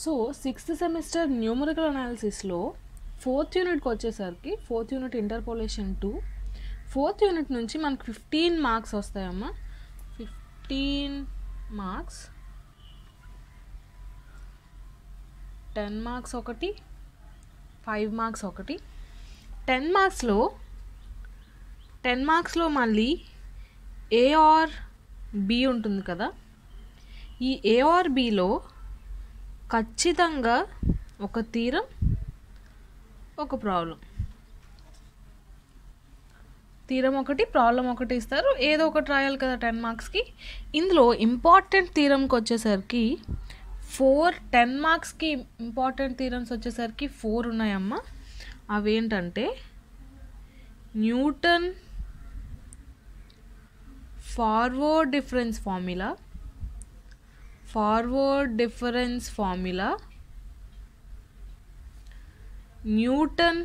So 6th semester numerical అనాలిసిస్లో 4th యూనిట్కి వచ్చేసరికి 4th unit interpolation 2 4th unit నుంచి మనకు 15 మార్క్స్ వస్తాయమ్మా. 15 మార్క్స్, 10 మార్క్స్ ఒకటి, 5 మార్క్స్ ఒకటి. 10 మార్క్స్లో మళ్ళీ ఏ ఆర్ బి ఉంటుంది కదా. ఈ ఏ ఆర్ బిలో ఖచ్చితంగా ఒక థీరం, ఒక ప్రాబ్లం, థీరం ఒకటి ప్రాబ్లం ఒకటి ఇస్తారు. ఏదో ఒకటి రాయాలి కదా 10 మార్క్స్కి. ఇందులో ఇంపార్టెంట్ థీరంకి వచ్చేసరికి 10 మార్క్స్కి ఇంపార్టెంట్ థీరమ్స్ వచ్చేసరికి 4 ఉన్నాయమ్మా. అవేంటంటే Newton forward difference formula, Newton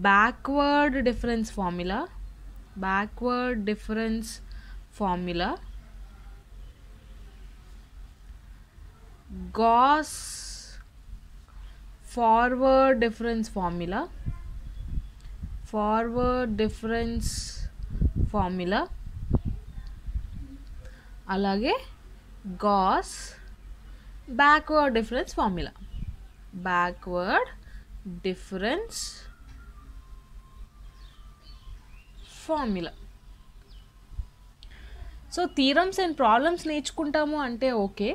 backward difference formula, Gauss forward difference formula, అలాగే Gauss backward difference formula. So theorems and problems నేర్చుకుంటాము అంటే ఓకే,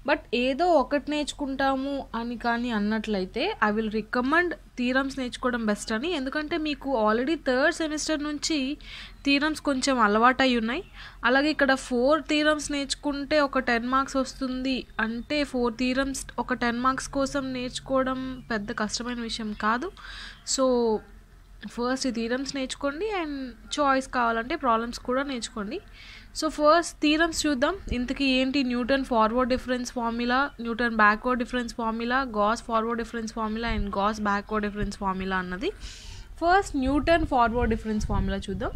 బట్ ఏదో ఒకటి నేర్చుకుంటాము అని కానీ అన్నట్లయితే ఐ విల్ రికమెండ్ థీరమ్స్ నేర్చుకోవడం బెస్ట్ అని. ఎందుకంటే మీకు ఆల్రెడీ 3rd సెమిస్టర్ నుంచి థీరమ్స్ కొంచెం అలవాటు అయి ఉన్నాయి. అలాగే ఇక్కడ 4 థీరమ్స్ నేర్చుకుంటే ఒక 10 మార్క్స్ వస్తుంది అంటే 4 థీరమ్స్ ఒక 10 మార్క్స్ కోసం నేర్చుకోవడం పెద్ద కష్టమైన విషయం కాదు. సో ఫస్ట్ థీరమ్స్ నేర్చుకోండి అండ్ చాయిస్ కావాలంటే ప్రాబ్లమ్స్ కూడా నేర్చుకోండి. సో ఫస్ట్ థీరమ్స్ చూద్దాం. ఇంతకీ ఏంటి Newton forward difference formula, Newton backward difference formula, Gauss forward difference formula and Gauss backward difference formula అన్నది. First Newton forward difference formula చూద్దాం.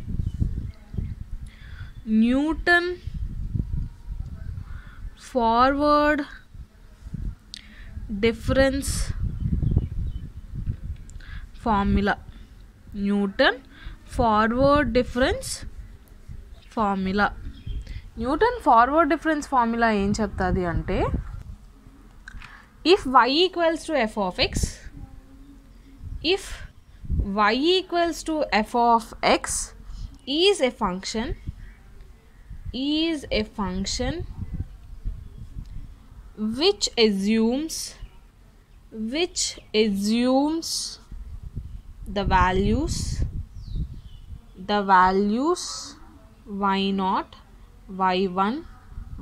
Newton forward difference formula, Newton forward difference formula ఏం చెప్తుంది అంటే, if y equals to f of x is a function which assumes the values y0, y1,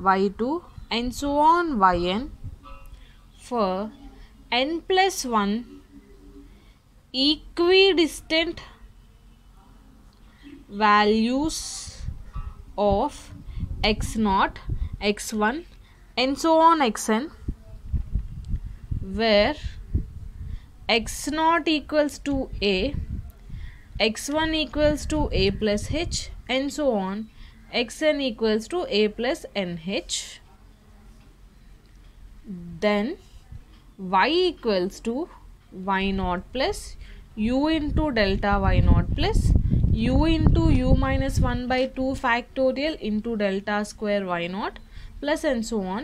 y2 and so on yn for n+1 equidistant values of x0, x1 and so on xn, where x0 equals to a, x1 equals to a plus h and so on, xn equals to a plus nh, then y equals to y0 plus u into delta y0 plus u into u minus 1 by 2 factorial into delta square y0 plus and so on,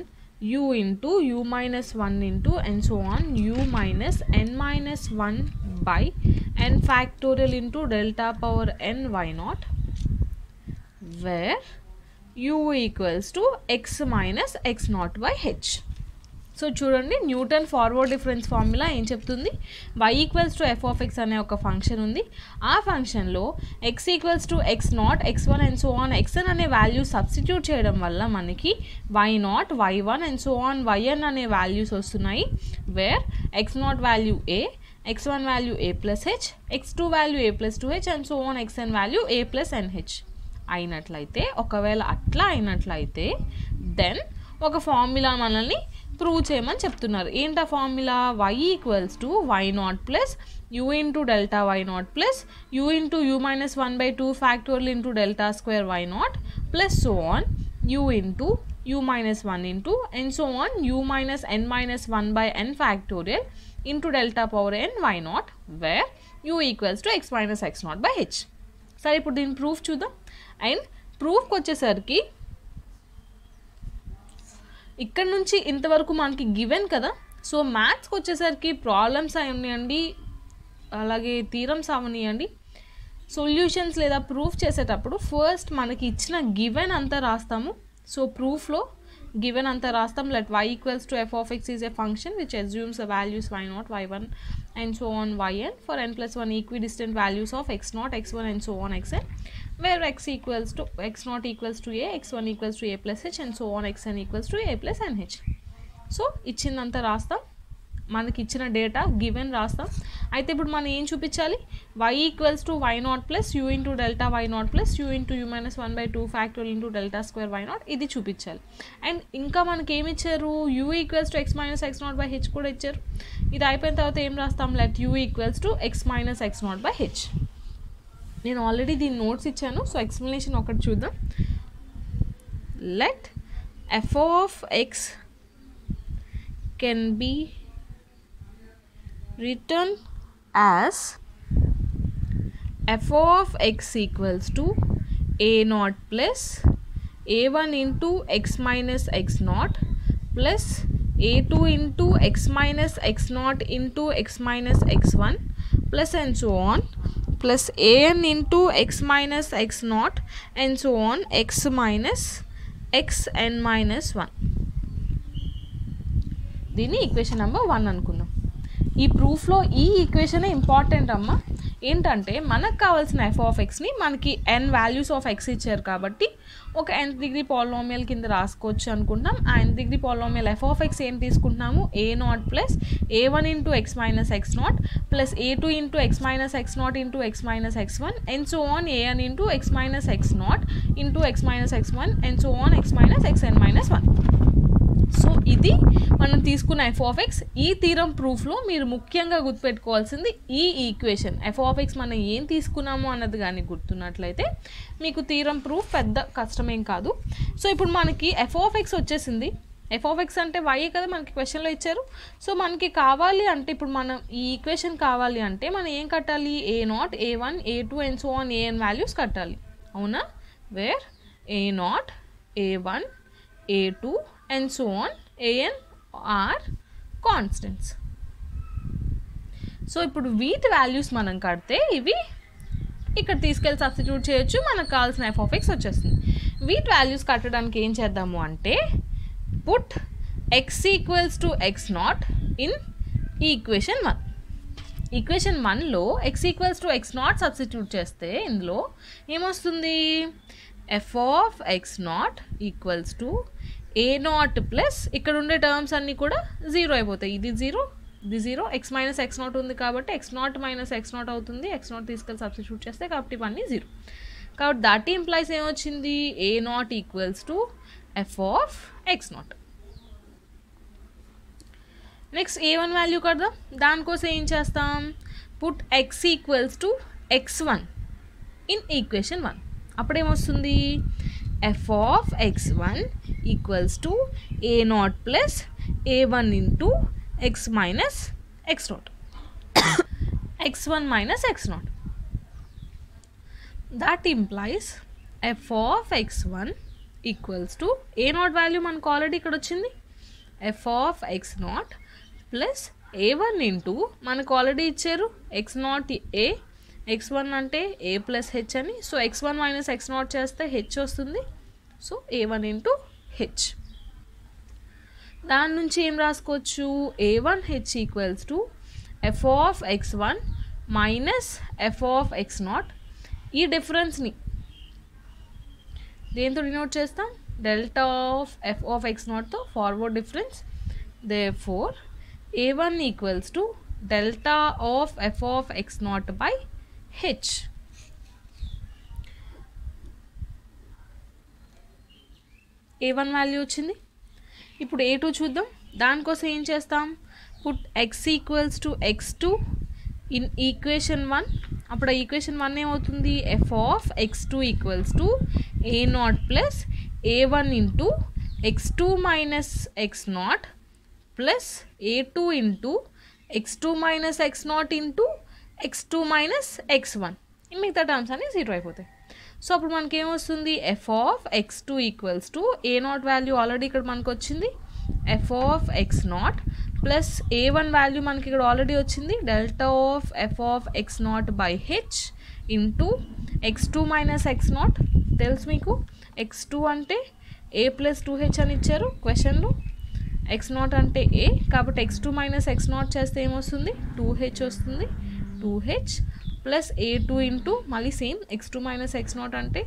u into u minus 1 into and so on, u minus n minus 1 by n factorial into delta power n y0, where u equals to x minus x0 by h. So చూడండి, Newton forward difference formula ఏం చెప్తుంది, y equals to f of x అనే ఒక function ఉంది. ఆ ఫంక్షన్లో x equals to x0, x1 and so on xn అనే value substitute చేయడం వల్ల మనకి y0, y1 and so on yn అనే వాల్యూస్ వస్తున్నాయి. Where x0 value a, x1 value a plus h, x2 value a plus 2h and so on xn value a plus nh అయినట్లయితే, ఒకవేళ అట్లా అయినట్లయితే then ఒక ఫార్ములా మనల్ని prove చేయమని చెప్తున్నారు. ఏంటా formula, y equals to y0 plus u into delta y0 plus u into u minus 1/2 factorial into delta square y0 plus so on u into u minus 1 into and so on u minus n minus 1 by n factorial into delta power n y naught where u equals to x minus x naught by h. సరే ఇప్పుడు దీని proof చూద్దాం. And ప్రూఫ్కి వచ్చేసరికి ఇక్కడ నుంచి ఇంతవరకు మనకి given కదా. సో మ్యాథ్స్కి వచ్చేసరికి ప్రాబ్లమ్స్ అవనివ్వండి అలాగే థీరమ్స్ అవనివ్వండి సొల్యూషన్స్ లేదా ప్రూఫ్ చేసేటప్పుడు ఫస్ట్ మనకి ఇచ్చిన గివెన్ అంతా రాస్తాము. సో ప్రూఫ్లో గివెన్ అంతా రాస్తాం. Let y equals to f of x is a function which assumes the values y0, y1 and so on yn for n plus 1 equidistant values of x0, x1 and so on xn where x equals to x0 equals to a, x1 equals to a plus h and so on xn equals to a plus nh. So ఇచ్చిందంతా రాస్తాం. మనకి ఇచ్చిన data given రాస్తాం. అయితే ఇప్పుడు మనం ఏం చూపించాలి? y equals to y0 plus u into delta y0 plus u into u minus 1/2 factorial into delta square y0 ఇది చూపించాలి. అండ్ ఇంకా మనకి ఏమి ఇచ్చారు? u equals to x minus x0 by h కూడా ఇచ్చారు. ఇది అయిపోయిన తర్వాత ఏం రాస్తాం? Let u equals to x minus x0 by h. నేను ఆల్రెడీ దీని నోట్స్ ఇచ్చాను. సో ఎక్స్ప్లెనేషన్ ఒకటి చూద్దాం. Let f of x can be written as f of x equals to a0 plus a1 into x minus x0 plus a2 into x minus x0 into x minus x1 plus and so on plus an into x minus x0 and so on x minus xn minus 1. దీన్ని equation number 1 అనుకుందాం. ఈ ప్రూఫ్లో ఈ ఈక్వేషనే important అమ్మ. ఏంటంటే మనకు కావాల్సిన F of ఎక్స్ని మనకి ఎన్ values of X ఇచ్చారు కాబట్టి ఒక nth డిగ్రీ పాలినామియల్ కింద రాసుకోవచ్చు అనుకుంటాం. ఆ nth degree polynomial F of X ఏం తీసుకుంటున్నాము? a0 plus a1 into x minus x0 plus a2 into x minus x0 into x minus x1 and so on an into x minus x0 into x minus x1 and so on X minus xn minus 1. So ఇది మనం తీసుకున్న F of X. ఈ theorem ప్రూఫ్లో మీరు ముఖ్యంగా గుర్తుపెట్టుకోవాల్సింది ఈ equation. F of X మనం ఏం తీసుకున్నామో అన్నది కానీ గుర్తున్నట్లయితే మీకు థీరం ప్రూఫ్ పెద్ద కష్టమేం కాదు. సో ఇప్పుడు మనకి ఎఫ్ ఆఫ్ ఎక్స్ వచ్చేసింది. ఎఫ్ ఆఫ్ ఎక్స్ అంటే వైఏ కదా మనకి క్వశ్చన్లో ఇచ్చారు. సో మనకి కావాలి అంటే ఇప్పుడు మనం ఈ ఈక్వేషన్ కావాలి అంటే మనం ఏం కట్టాలి? a0, a1, a2 and so on an values కట్టాలి. అవునా? Where a0, a1, a2 and so on an are constants. So ఇప్పుడు వీటి వాల్యూస్ మనం కడితే ఇవి ఇక్కడ తీసుకెళ్ళి సబ్స్టిట్యూట్ చేయొచ్చు. మనకు కావాల్సిన ఎఫ్ ఆఫ్ ఎక్స్ వచ్చేస్తుంది. వీటి వాల్యూస్ కట్టడానికి ఏం చేద్దాము అంటే put x equals to x0 in equation 1. Equation 1లో x equals to x0 substitute చేస్తే ఇందులో ఏమొస్తుంది? F of x0 equals to a0 plus ఇక్కడ ఉండే టర్మ్స్ అన్నీ కూడా 0 అయిపోతాయి. ఇది 0, ఇది 0. ఎక్స్ మైనస్ x0 ఉంది కాబట్టి x0 మైనస్ x0 అవుతుంది. x0 తీసుకెళ్ళి సబ్స్టిట్యూట్ చేస్తే కాబట్టి ఇవన్నీ 0. కాబట్టి దట్ ఇంప్లైస్ ఏమొచ్చింది? a0 equals to f of x0. Next a1 value కడదాం. దానికోసం ఏం చేస్తాం? Put x equals to x1 in equation 1. అప్పుడేమొస్తుంది? F of x1 equals to a0 plus a1 into x minus x0 x1 minus x0. That implies f of x1 equals to a0 value మనకు already ఇక్కడ వచ్చింది. F of x0 plus a1 into మనకు already ఇచ్చారు x0 a, x1 అంటే a plus h అని. So x1 minus x0 చేస్తే h వస్తుంది. So a1 into h. దాని నుంచి ఏం రాసుకోవచ్చు? a1h equals to f of x1 minus f of x0. ఈ డిఫరెన్స్ని దేంతో డినోట్ చేస్తాం? డెల్టా ఆఫ్ ఎఫ్ ఆఫ్ x0తో forward difference. Therefore a1 equals to delta of f of x0 by h. a1 value వచ్చింది. ఇప్పుడు a2 చూద్దాం. దానికోసం ఏం చేస్తాం? Put x equals to x2 in equation 1. అప్పుడు ఆ ఈక్వేషన్ 1 ఏమవుతుంది? F of x2 equals to a0 plus a1 into x2 minus x0 plus a2 into x2 minus x0 into x2 minus x1 మిగతా terms అన్ని 0 అయిపోతాయి. So అప్పుడు మనకి ఏమొస్తుంది f of x2 equals to a0 value already ఇక్కడ మనకు వచ్చింది f of x0 plus a1 value మనకి ఇక్కడ ఆల్రెడీ వచ్చింది delta of f of x0 by H into x2 minus x0 తెలుసు మీకు x2 అంటే a ప్లస్ 2h అని ఇచ్చారు క్వశ్చన్లో, x0 అంటే a కాబట్టి x2 మైనస్ x0 చేస్తే ఏమొస్తుంది 2h వస్తుంది, 2h ప్లస్ a2 ఇంటూ మళ్ళీ సేమ్ x2 మైనస్ x0 అంటే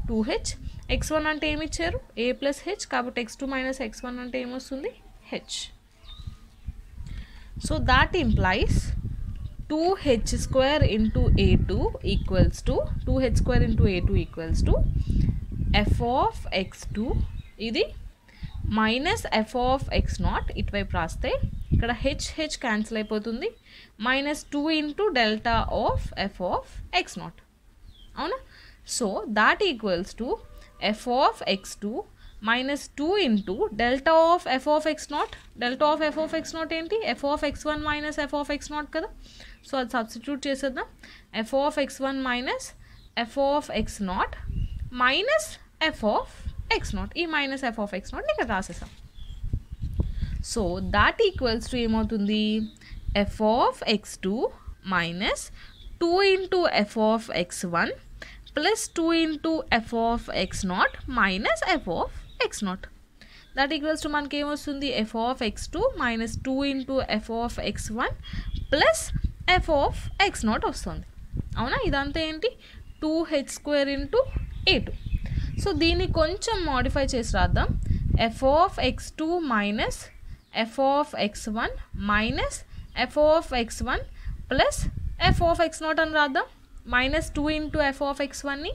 2h, x1 అంటే ఏమి ఇచ్చారు a ప్లస్ h కాబట్టి x2 మైనస్ x1 అంటే ఏమొస్తుంది h. So that implies 2h square into a2 equals to 2h square into a2 equals to f of x2 ఇది minus f of x0 ఇటువైపు రాస్తే ఇక్కడ h క్యాన్సిల్ అయిపోతుంది minus 2 into delta of f of x0 అవునా. So that equals to f of x2 minus 2 into delta of f of x0. Delta of f of x0 ఏంటి f of x1 minus f of x0 కదా. So అది substitute చేసేద్దాం f of x1 minus f of x0 minus f of x0 ఈ minus f of x0 ఇక్కడ రాసేసాం. So that equals to ఏమవుతుంది F of x2 minus 2 into f of x1 plus 2 into f of x0 minus f of x0. That equals to మనకి ఏమొస్తుంది f of x2 minus 2 into f of x1 plus f of x0 వస్తుంది అవునా. ఇదంతా ఏంటి 2h square into a2. So దీన్ని కొంచెం modify చేసి రాద్దాం f of x2 minus f of x1 minus f of x1 plus f of x0 అని రాద్దాం. మైనస్ 2 ఇంటూ ఎఫ్ ఆఫ్ x1ని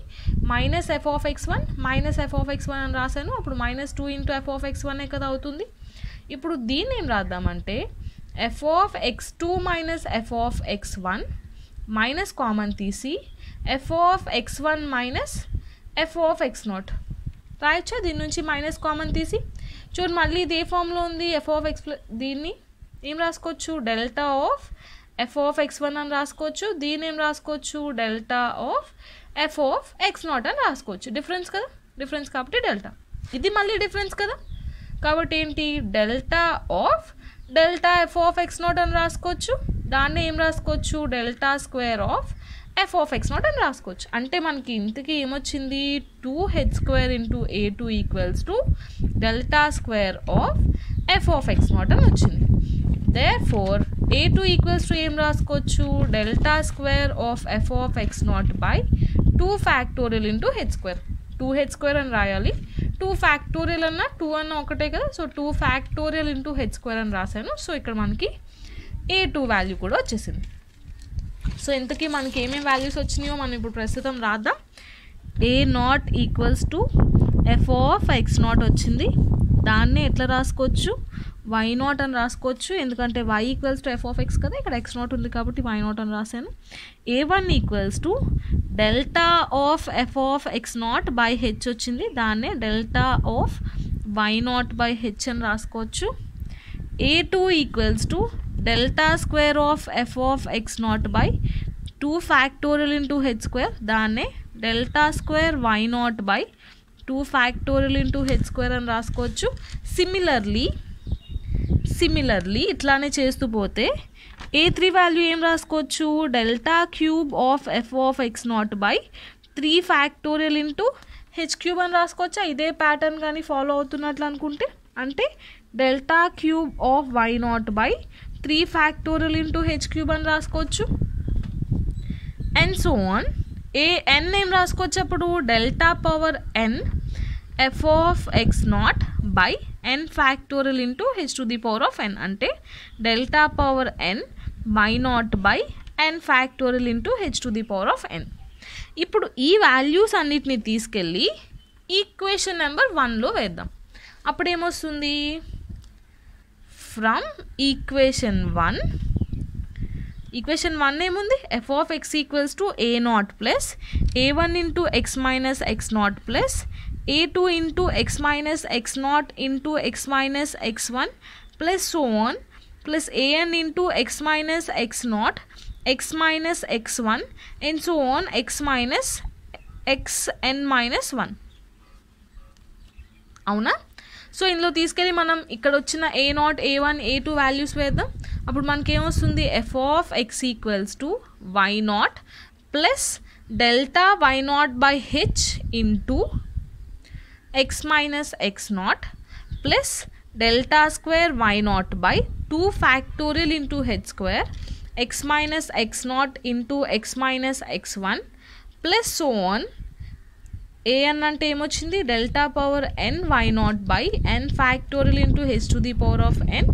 minus f of x1 minus f of x1 అని రాశాను, అప్పుడు minus 2 into f of x1 కదా అవుతుంది. ఇప్పుడు దీన్ని ఏం రాద్దామంటే f of x2 minus f of x1 minus common తీసి f of x1 minus f of x0 రాయొచ్చా. దీని నుంచి మైనస్ కామన్ తీసి చూడండి మళ్ళీ ఇదే ఫామ్లో ఉంది ఎఫ్ ఆఫ్ x దీన్ని ఏం రాసుకోవచ్చు delta of f of x1 అని రాసుకోవచ్చు, దీన్ని ఏం రాసుకోవచ్చు delta of f of x0 అని రాసుకోవచ్చు. డిఫరెన్స్ కదా, డిఫరెన్స్ కాబట్టి డెల్టా, ఇది మళ్ళీ డిఫరెన్స్ కదా కాబట్టి ఏంటి delta of delta F of x0 అని రాసుకోవచ్చు, దాన్ని ఏం రాసుకోవచ్చు delta square of f of x0 అని రాసుకోవచ్చు. అంటే మనకి ఇంతకీ ఏమొచ్చింది 2h square into a2 equals to delta square of f of x0 అని వచ్చింది. Therefore a2 ఈక్వల్స్ టు ఏం రాసుకోవచ్చు delta square of f of x0 by 2 factorial into h square. 2h square అని రాయాలి, 2 ఫ్యాక్టోరియల్ అన్న 2 అన్న ఒకటే కదా. So 2 factorial into h square అని రాశాను. సో ఇక్కడ మనకి a2 వాల్యూ కూడా వచ్చేసింది. సో ఇంతకీ మనకి ఏమేమి వాల్యూస్ వచ్చినాయో మనం ఇప్పుడు ప్రస్తుతం రాద్దాం. a0 equals to f of x0 వచ్చింది, దాన్ని ఎట్లా రాసుకోవచ్చు y0 అని రాసుకోవచ్చు ఎందుకంటే y equals to f of x కదా, ఇక్కడ x0 ఉంది కాబట్టి y0 అని రాశాను. a1 equals to delta of f of x0 by H వచ్చింది, దాన్నే delta of y0 by H అని రాసుకోవచ్చు. a2 equals to delta square of f of x0 by 2 factorial into h square, దాన్నే delta square y0 by 2 factorial into h square అని రాసుకోవచ్చు. Similarly ఇట్లానే చేస్తూ పోతే a3 వాల్యూ ఏం రాసుకోవచ్చు delta cube of f of x0 by 3 factorial into H cube అని రాసుకోవచ్చా. ఇదే ప్యాటర్న్ కానీ ఫాలో అవుతున్నట్లు అనుకుంటే అంటే delta cube of y0 by 3 factorial into H cube అని రాసుకోవచ్చు. అండ్ సో ఆన్ n ఏం రాసుకోవచ్చు అప్పుడు delta power n F of x0 by n factorial into h to the power of n అంటే delta power n y0 by n factorial into h to the power of n. ఇప్పుడు ఈ values అన్నిటిని తీసుకెళ్ళి equation number 1లో వేద్దాం. అప్పుడు ఏమొస్తుంది from equation 1 ఏముంది F of x equals to a0 plus a1 into x minus x0 plus a2 into x minus x naught into x minus x1 plus so on plus an into x minus x naught x minus x1 and so on x minus xn minus 1. అవునా? So ఇందులో తీసుకెళ్ళి మనం ఇక్కడ వచ్చిన a0 a1 a2 values వేద్దాం. అప్పుడు మనకేమొస్తుంది f of x equals to y0 plus delta y0 by h into x minus x0 plus delta square y0 by 2 factorial into h square x minus x0 into x minus x1 plus so on an అంటే ఏమొచ్చింది delta power n y0 by n factorial into h to the power of n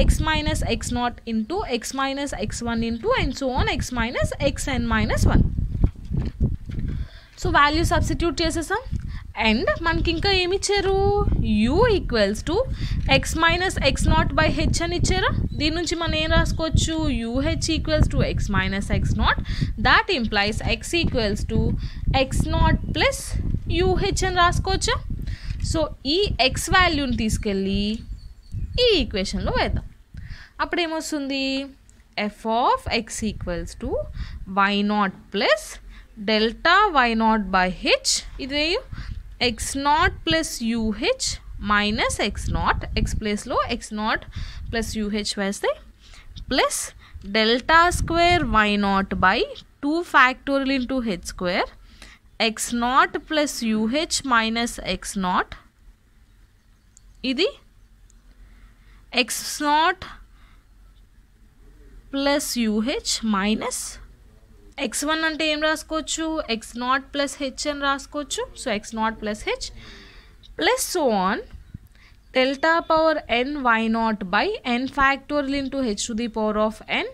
x minus x0 into x minus x1 into and so on x minus xn minus 1. So value substitute చేసేసాం. And మనకి ఇంకా ఏమి ఇచ్చారు? u equals to X minus x not by H అని ఇచ్చారా? దీని నుంచి మనం ఏం రాసుకోవచ్చు? యూహెచ్ equals to X minus x not, that implies X equals to X naught plus యూహెచ్ అని రాసుకోవచ్చా? సో ఈ ఎక్స్ వాల్యూని తీసుకెళ్ళి ఈ ఈక్వేషన్లో వేద్దాం. అప్పుడు ఏమొస్తుంది? F of x equals to y naught plus delta y naught by h, ఇది x naught plus u h minus x naught, x ప్లేస్లో ఎక్స్ నాట్ ప్లస్ యూహెచ్ వేస్తే plus delta square y naught by 2 factorial into h square x naught plus u h minus x naught, ఇది x naught plus u h minus x1 అంటే ఏం రాసుకోవచ్చు? X naught plus h అని రాసుకోవచ్చు. So x naught plus h plus so on delta power n y naught by n factorial into h to the power of n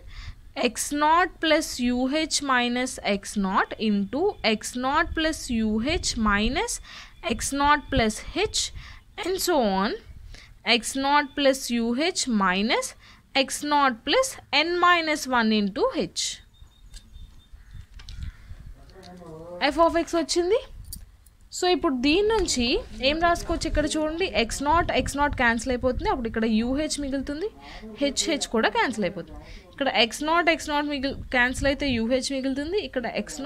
x naught plus u h minus x naught into x naught plus u h minus x naught plus h and so on x naught plus u h minus x naught plus n minus 1 into h. F of x వచ్చింది. So ఇప్పుడు దీని నుంచి ఏం రాసుకోవచ్చు? ఇక్కడ చూడండి, X not cancel అయిపోతుంది. అప్పుడు ఇక్కడ యూహెచ్ మిగులుతుంది, హెచ్ కూడా క్యాన్సిల్ అయిపోతుంది. ఇక్కడ ఎక్స్ నాట్ క్యాన్సిల్ అయితే యూహెచ్ మిగులుతుంది. ఇక్కడ ఎక్స్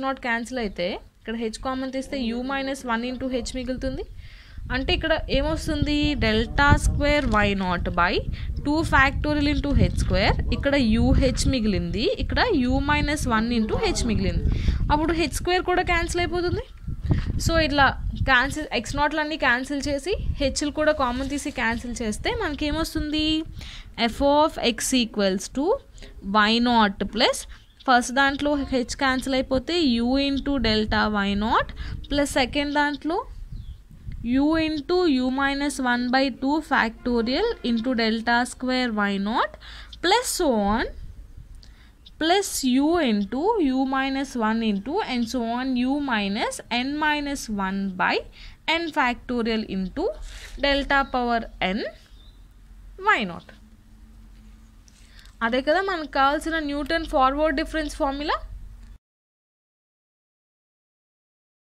నాట్ క్యాన్సిల్ అయితే ఇక్కడ హెచ్ కామన్ తీస్తే యూ మైనస్ 1 ఇంటూ హెచ్ మిగులుతుంది. అంటే ఇక్కడ ఏమొస్తుంది? Delta square y naught by 2 factorial into h square, ఇక్కడ యూహెచ్ మిగిలింది, ఇక్కడ యూ మైనస్ 1 ఇంటూ హెచ్ మిగిలింది. అప్పుడు హెచ్ స్క్వేర్ కూడా క్యాన్సిల్ అయిపోతుంది. సో ఇట్లా క్యాన్సిల్ ఎక్స్ నాట్లన్నీ క్యాన్సిల్ చేసి హెచ్లు కూడా కామన్ తీసి క్యాన్సిల్ చేస్తే మనకి ఏమొస్తుంది? F of x equals to y naught plus first దాంట్లో హెచ్ క్యాన్సిల్ అయిపోతే u into delta y naught plus second దాంట్లో u into u minus 1 by 2 factorial into delta square y naught plus so on plus u into u minus 1 into and so on u minus n minus 1 by n factorial into delta power n y naught. అదే కదా మనకు కావాల్సిన Newton forward difference formula.